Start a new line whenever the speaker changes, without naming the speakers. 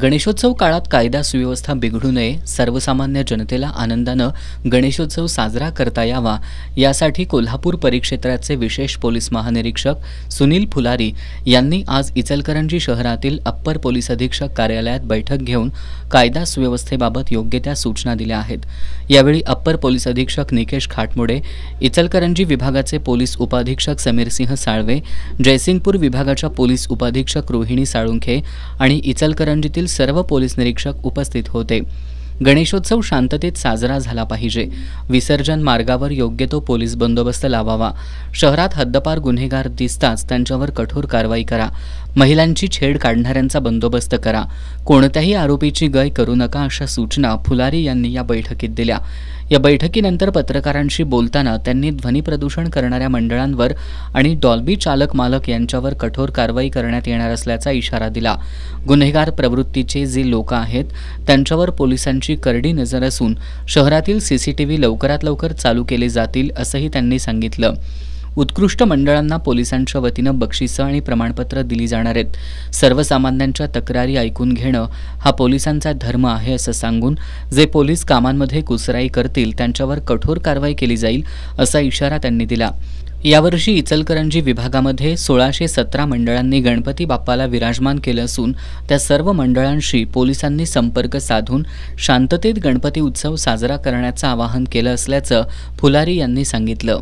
गणेशोत्सव काळात कायदा सुव्यवस्था बिघडू नये, सर्वसामान्य जनतेला आनंदानं गणेशोत्सव साजरा करता यावा यासाठी कोल्हापूर परिक्षेत्राचे विशेष पोलीस महानिरीक्षक सुनील फुलारी यांनी आज इचलकरंजी शहरातील अप्पर पोलीस अधीक्षक कार्यालयात बैठक घेऊन कायदा सुव्यवस्थेबाबत योग्य त्या सूचना दिल्या आहेत। यावेळी अप्पर पोलीस अधीक्षक निकेश खाटमोडे, इचलकरंजी विभागाचे पोलीस उपाधीक्षक समीरसिंह साळवे, जयसिंगपूर विभागाच्या पोलीस उपाधीक्षक रोहिणी साळुंखे आणि इचलकरंजीतील सर्व पोलीस निरीक्षक उपस्थित होते। गणेशोत्सव शांततेत साजरा झाला पाहिजे। विसर्जन मार्गावर योग्य तो पोलीस बंदोबस्त लावावा। शहरात हद्दपार गुन्हेगार दिसताच त्यांच्यावर कठोर कारवाई करा। महिलांची छेड काढणाऱ्यांचा बंदोबस्त करा। कोणत्याही आरोपीची गय करू नका अशा सूचना फुलारी यांनी या बैठकीत दिल्या। या बैठकीनंतर पत्रकारांशी बोलताना त्यांनी ध्वनी प्रदूषण करणाऱ्या मंडळांवर आणि डॉल्बी चालक मालक यांच्यावर कठोर कारवाई करण्यात येणार असल्याचा इशारा दिला। गुन्हेगार प्रवृत्तीचे जे लोक आहेत त्यांच्यावर पोलिसांची करडी नजर असून शहरातील सीसीटीव्ही लवकरात लवकर चालू केले जातील असंही त्यांनी सांगितलं। उत्कृष्ट मंडळांना पोलिसांच्या वतीनं बक्षिसं आणि प्रमाणपत्र दिली जाणार आहेत। सर्वसामान्यांच्या तक्रारी ऐकून घेणं हा पोलिसांचा धर्म आहे असं सांगून जे पोलीस कामांमध्ये कुचराई करतील त्यांच्यावर कठोर कारवाई केली जाईल असा इशारा त्यांनी दिला। यावर्षी इचलकरंजी विभागामध्ये 1617 मंडळांनी गणपती बाप्पाला विराजमान केलं असून त्या सर्व मंडळांशी पोलिसांनी संपर्क साधून शांततेत गणपती उत्सव साजरा करण्याचं आवाहन केलं असल्याचं फुलारी यांनी सांगितलं।